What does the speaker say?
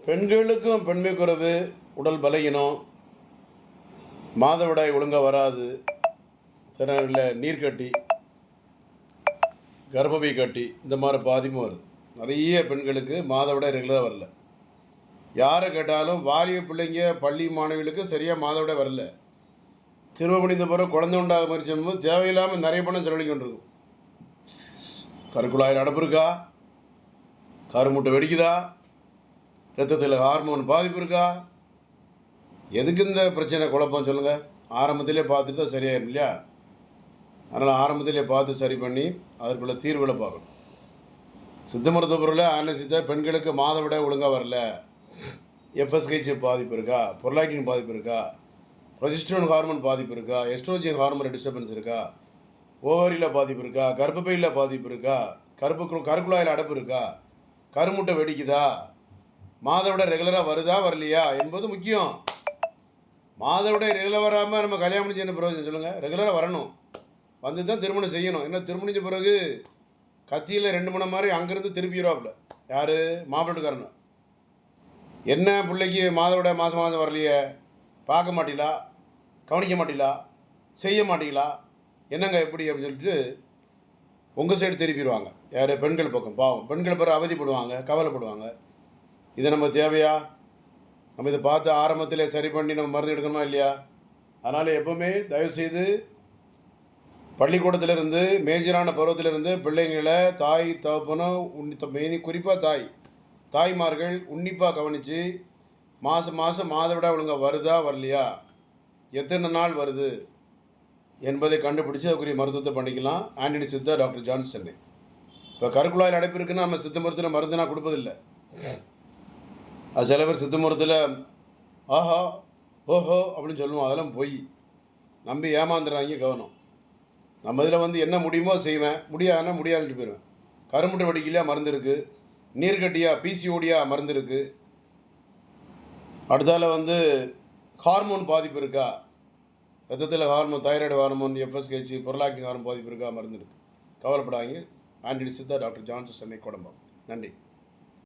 பெண்களுக்கும் பெண்மை குறைவு, உடல் பலகீனம், மாதவிடாய் ஒழுங்காக வராது, சில நேரங்களில் நீர்க்கட்டி, கர்ப்பப்பை கட்டி, இந்த மாதிரி பாதிப்பும் வருது. நிறைய பெண்களுக்கு மாதவிடாய் ரெகுலராக வரல. யாரை கேட்டாலும் வாலிய பிள்ளைங்க, பள்ளி மாணவிகளுக்கு சரியாக மாதவிடாய் வரல. திருமணம் முடிந்த பிறகு குழந்தை உண்டாக முயற்சி பண்ணும்போது தேவையில்லாமல் நிறைய பணம் செலவழிக்கொண்டிருக்கும். கருக்குழாயில் அடைப்பு இருக்கா, கருமுட்டை வெடிக்குதா, ரத்தத்தில் ஹார்மோன் பாதிப்பு இருக்கா, எதுக்கு இந்த பிரச்சனை குழப்பம் சொல்லுங்கள்? ஆரம்பத்திலே பார்த்துட்டு தான் சரியாயிடும் இல்லையா? அதனால் ஆரம்பத்திலே பார்த்து சரி பண்ணி அதற்குள்ள தீர்வுகளை பார்க்கணும். சித்த மருத்துவ பொருளில் ஆலோசித்த பெண்களுக்கு மாதவிடாய் ஒழுங்காக வரல, எஃப்எஸ்ஹெச் பாதிப்பு இருக்கா, பொருளாக்டின் பாதிப்பு இருக்கா, ப்ரொஜெஸ்டரோன் ஹார்மோன் பாதிப்பு இருக்கா, எஸ்ட்ரோஜன் ஹார்மோன் டிஸ்டர்பன்ஸ் இருக்கா, ஓவரியில் பாதிப்பு இருக்கா, கர்ப்பப்பையில் பாதிப்பு இருக்கா, கருக்குழாயில் அடைப்பு இருக்கா, கருமுட்டை வெடிக்குதா, மாதவிடாய் ரெகுலராக வருதா வரலையா என்பது முக்கியம். மாதவிடாய் ரெகுலர் வராமல் நம்ம கல்யாணம் முடிஞ்ச என்ன பிரயோஜனம் சொல்லுங்கள்? ரெகுலராக வரணும், வந்து தான் திருமணம் செய்யணும். ஏன்னா திருமணிச்ச பிறகு கத்தியில் 2 மணி மாதிரி அங்கேருந்து திருப்பிடுவாப்புல யார்? மாப்பிள்ளைக்காரன். என்ன பிள்ளைக்கு மாதவிடாய் மாதம் வரலையே, பார்க்க மாட்டீங்களா, கவனிக்க மாட்டீங்களா, செய்ய மாட்டீங்களா, என்னங்க எப்படி அப்படின்னு சொல்லிட்டு உங்கள் சைடு திருப்பிடுவாங்க. யார்? பெண்கள் பக்கம். பாவம், பெண்கள் பிறகு அவதிப்படுவாங்க, கவலைப்படுவாங்க. இதை நம்ம தேவையா? நம்ம இதை பார்த்து ஆரம்பத்தில் சரி பண்ணி நம்ம மருந்து எடுக்கணுமா இல்லையா? அதனால் எப்போவுமே தயவுசெய்து பள்ளிக்கூடத்திலிருந்து மேஜரான பருவத்திலிருந்து பிள்ளைங்களை தாய் தகப்பனும் மெயின் குறிப்பாக தாய்மார்கள் உன்னிப்பாக கவனித்து மாதம் மாதவிடாய் ஒழுங்காக வருதா வரலையா, எத்தனை நாள் வருது என்பதை கண்டுபிடிச்சி அதுக்குரிய மருத்துவத்தை பண்ணிக்கலாம். Antony Siddha, doctor John Chennai. இப்போ கருக்குழாயில் அடைப்பு இருக்குன்னா நம்ம சித்த மருத்துவத்தில் மருந்துனா கொடுப்பதில்லை. அது சில பேர் சித்த மருத்துவத்தில் ஆஹா ஓஹோ அப்படின்னு சொல்லுவோம். அதெல்லாம் போய் நம்பி ஏமாந்துடுறாங்க. கவனம். நம்ம இதில் என்ன முடியுமோ செய்வேன், முடியாதுன்னா முடியாதுன்னு போயிடுவேன். கருமுட்டை வெடிக்கலையா மருந்து இருக்குது, நீர்க்கட்டியா பிசிஓடியா மருந்து இருக்குது, அடுத்தால ஹார்மோன் பாதிப்பு இருக்கா, ரத்தத்தில் hormone, thyroid hormone, FSH, prolactin hormone பாதிப்பு இருக்கா, மருந்து இருக்குது. கவலைப்படாதீங்க. Antony Siddha, doctor Johnson Chennai, Kodambakkam. நன்றி.